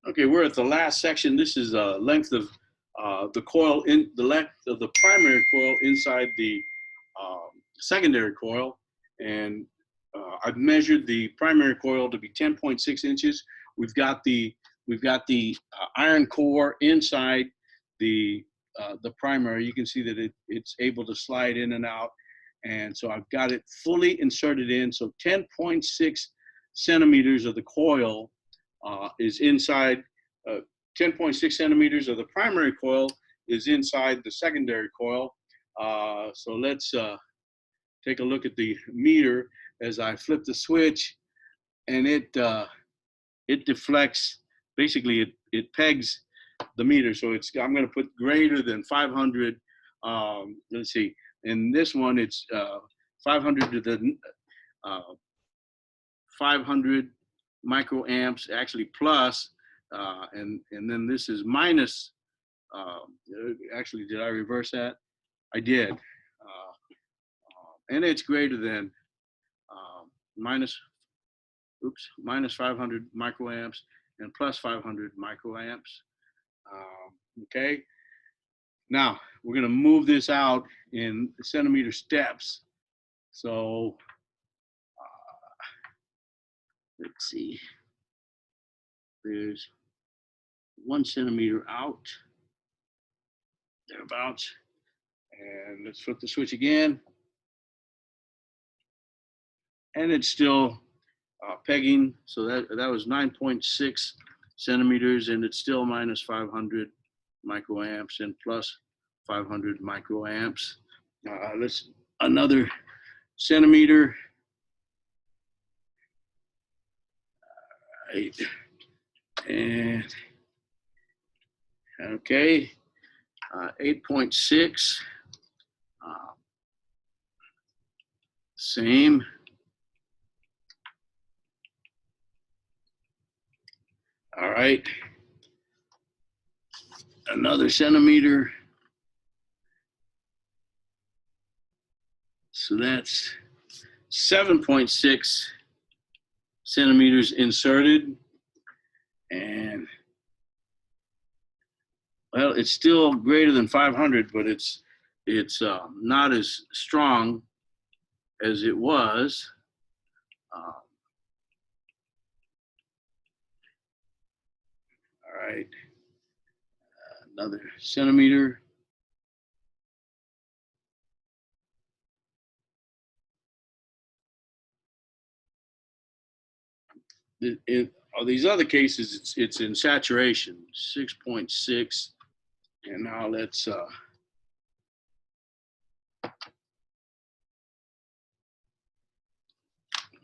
Okay, we're at the last section. This is length of the coil in the length of the primary coil inside the secondary coil, and I've measured the primary coil to be 10.6 inches. We've got the iron core inside the primary. You can see that it's able to slide in and out, and so I've got it fully inserted in. So 10.6 centimeters of the coil is inside, 10.6 centimeters of the primary coil is inside the secondary coil. So let's take a look at the meter as I flip the switch, and it deflects. Basically, it pegs the meter. So I'm going to put greater than 500. Let's see. In this one, it's 500 to the 500 microamps, actually plus, and then this is minus. Actually, did I reverse that? I did. And it's greater than minus 500 microamps and plus 500 microamps. Okay. Now we're going to move this out in centimeter steps. So let's see. There's 1 centimeter out, thereabouts. And let's flip the switch again. And it's still pegging. So that was 9.6 centimeters, and it's still minus 500 microamps and plus 500 microamps. Let's another centimeter. Right. And okay, 8.6. Same. All right. Another centimeter. So that's 7.6 centimeters inserted. And well, it's still greater than 500, but it's not as strong as it was. All right, another centimeter. All these other cases, it's in saturation, 6.6. And now let's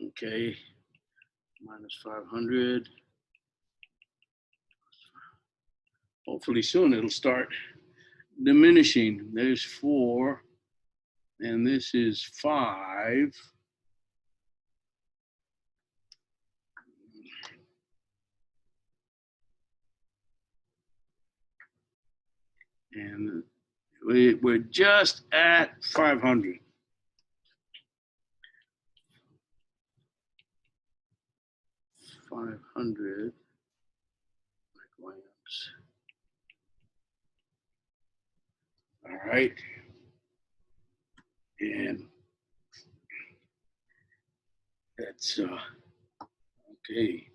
okay, minus 500. Hopefully soon it'll start diminishing. There's 4, and this is 5. And we're just at 500. 500 microamps. All right. And that's okay.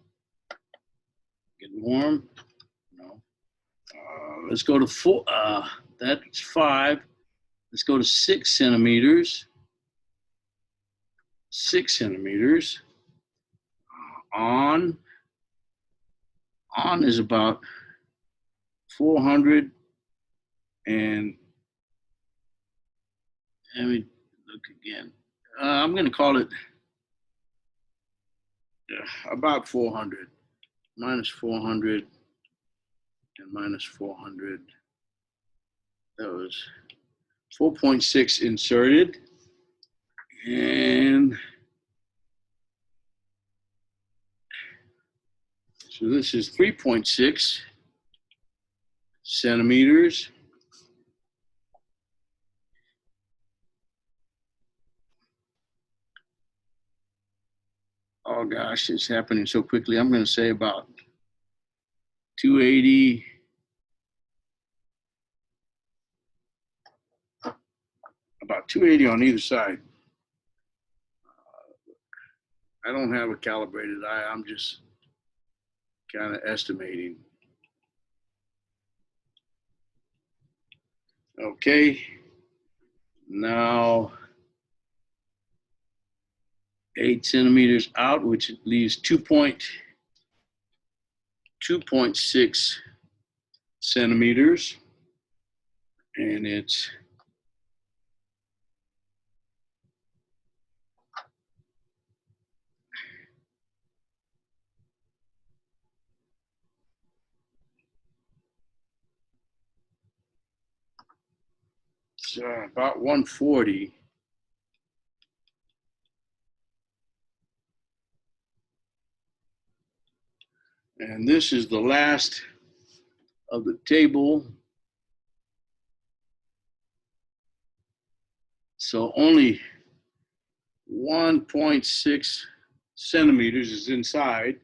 Getting warm? No. Let's go to 4. That's 5. Let's go to 6 centimeters. 6 centimeters. On is about 400, and let me look again. I'm going to call it about 400, minus 400 and minus 400. That was 4.6 inserted, and so this is 3.6 centimeters. Oh gosh, it's happening so quickly. I'm going to say about 280. About 280 on either side. I don't have a calibrated eye. I'm just kind of estimating. Okay. Now 8 centimeters out, which leaves 2.6 centimeters. And it's about 140. And this is the last of the table. So only 1.6 centimeters is inside.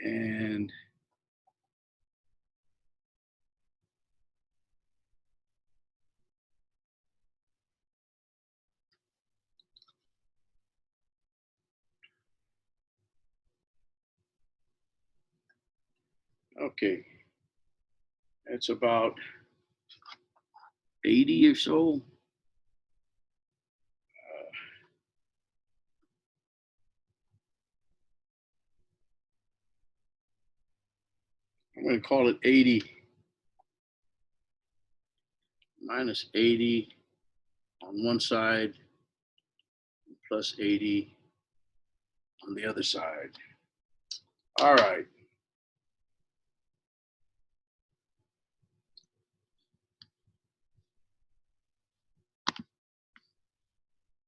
And okay, that's about 80 or so. I'm going to call it 80 minus 80 on one side, plus 80 on the other side. All right.